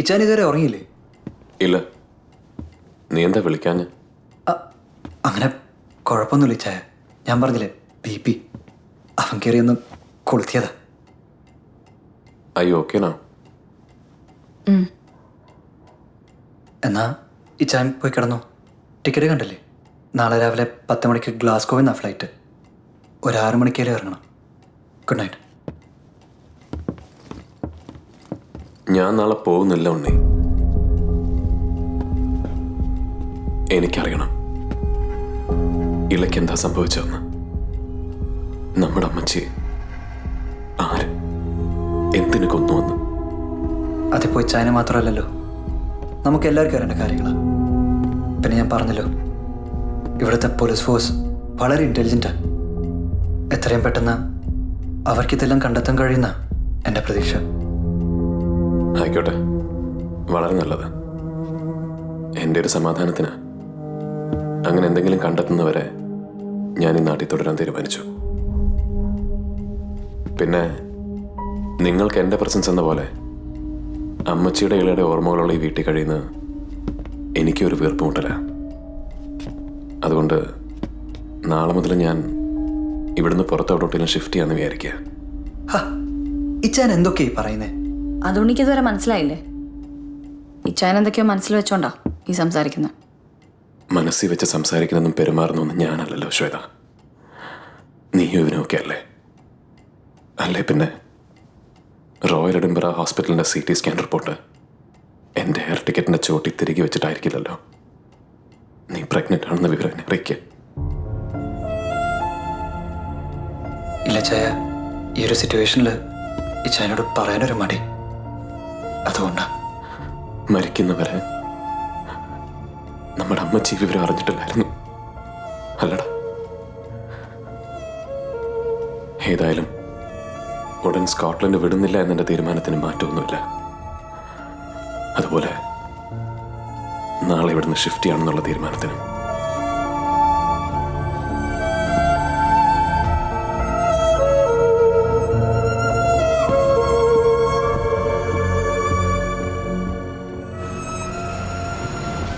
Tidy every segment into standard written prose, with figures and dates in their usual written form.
ഇച്ചാൻ ഇതുവരെ ഉറങ്ങിയില്ലേ? ഇല്ല. നീ എന്താ വിളിക്കാഞ്ഞ്? അങ്ങനെ കുഴപ്പമൊന്നുമില്ല ഇച്ചായ. ഞാൻ പറഞ്ഞില്ലേ BP. അവൻ കയറിയൊന്ന് കൊളുത്തിയതാ. അയ്യോ ഓക്കേനാ? എന്നാ ഇച്ചാൻ പോയി കിടന്നു. ടിക്കറ്റ് കണ്ടല്ലേ? നാളെ രാവിലെ 10 മണിക്ക് ഗ്ലാസ്ഗോയിൽ നിന്നാണ് ഫ്ലൈറ്റ്. ഒരു 6 മണിക്കേലും ഇറങ്ങണം. Good night. ഞാൻ നാളെ പോകുന്നില്ല ഉണ്ണി. എനിക്കറിയണം ഇളയ്ക്ക് എന്താ സംഭവിച്ചതെന്ന്. നമ്മുടെ അമ്മച്ചി ആര് എന്തിനു കൊന്നുവന്ന്. അതിപ്പോൾ ഇച്ചായനെ മാത്രമല്ലല്ലോ, നമുക്ക് എല്ലാവർക്കും അറിയേണ്ട കാര്യങ്ങളാണ്. പിന്നെ ഞാൻ പറഞ്ഞല്ലോ, ഇവിടുത്തെ പോലീസ് ഫോഴ്സ് വളരെ ഇൻ്റലിജൻറ്റാണ്. എത്രയും പെട്ടെന്ന് അവർക്കിതെല്ലാം കണ്ടെത്താൻ കഴിയുന്ന എൻ്റെ പ്രതീക്ഷ. ആയിക്കോട്ടെ, വളരെ നല്ലത്. എൻ്റെ ഒരു സമാധാനത്തിന് അങ്ങനെ എന്തെങ്കിലും കണ്ടെത്തുന്നവരെ ഞാൻ ഈ നാട്ടിൽ തുടരാൻ തീരുമാനിച്ചു. പിന്നെ നിങ്ങൾക്ക് എൻ്റെ പ്രസൻസ് എന്ന പോലെ അമ്മച്ചിയുടെ ഇളയുടെ ഓർമ്മകളുള്ള ഈ വീട്ടിൽ കഴിയുന്ന എനിക്കൊരു വീർപ്പുമുട്ടല. അതുകൊണ്ട് നാളെ മുതൽ ഞാൻ ഇവിടുന്ന് പുറത്തോട്ടോട്ടിലും ഷിഫ്റ്റ് ചെയ്യാമെന്ന് വിചാരിക്കുക. ഇച്ചാൻ എന്തൊക്കെയായി പറയുന്നേ? അതുകൊണ്ട് ഇതുവരെ മനസ്സിലായില്ലേ? ഇച്ചാൻ എന്തൊക്കെയോ മനസ്സിൽ വെച്ചോണ്ടാ ഈ സംസാരിക്കുന്നത്. മനസ്സിൽ വെച്ച് സംസാരിക്കുന്നതും പെരുമാറുന്നൊന്നും ഞാനല്ലല്ലോ ശ്വേത, നീയും ഇവനൊക്കെ അല്ലേ? അല്ലേ പിന്നെ റോയൽ എഡിൻബറ ഹോസ്പിറ്റലിൻ്റെ CT സ്കാൻ റിപ്പോർട്ട് എൻ്റെ എയർ ടിക്കറ്റിൻ്റെ ചോട്ടി തിരികെ വെച്ചിട്ടായിരിക്കില്ലല്ലോ നീ പ്രഗ്നൻ്റ് ആണെന്ന വിവരം എന്നെ അറിയിക്കുക. ഇല്ല ചായ, ഈ ഒരു സിറ്റുവേഷനിൽ ഇച്ചായനോട് പറയാനൊരു മടി. അതുകൊണ്ടാ. മരിക്കുന്നവരെ നമ്മുടെ അമ്മച്ചി വിവരം അറിഞ്ഞിട്ടില്ലായിരുന്നു അല്ലടാ. ഏതായാലും ഉടൻ സ്കോട്ട്ലൻഡ് വിടുന്നില്ല എന്നെൻ്റെ തീരുമാനത്തിന് മാറ്റമൊന്നുമില്ല. അതുപോലെ നാളെ ഇവിടുന്ന് ഷിഫ്റ്റ് ചെയ്യാണെന്നുള്ള തീരുമാനത്തിനും.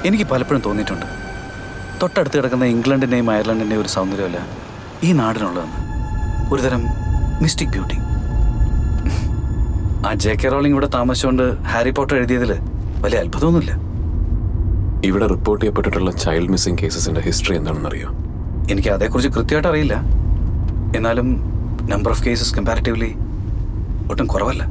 എനിക്ക് പലപ്പോഴും തോന്നിയിട്ടുണ്ട്, തൊട്ടടുത്ത് കിടക്കുന്ന ഇംഗ്ലണ്ടിൻ്റെയും അയർലൻഡിൻ്റെയും ഒരു സൗന്ദര്യമല്ല ഈ നാടിനുള്ളതെന്ന്. ഒരുതരം മിസ്റ്റിക് ബ്യൂട്ടി. ആ JK റോളിംഗ് ഇവിടെ താമസിച്ചുകൊണ്ട് ഹാരി പോട്ടർ എഴുതിയതിൽ വലിയ അത്ഭുതമൊന്നുമില്ല. ഇവിടെ റിപ്പോർട്ട് ചെയ്യപ്പെട്ടിട്ടുള്ള ചൈൽഡ് മിസ്സിംഗ് കേസസിൻ്റെ ഹിസ്റ്ററി എന്താണെന്നറിയോ? എനിക്ക് അതേക്കുറിച്ച് കൃത്യമായിട്ട് അറിയില്ല. എന്നാലും നമ്പർ ഓഫ് കേസസ് കമ്പാരിറ്റീവ്ലി ഒട്ടും കുറവല്ല.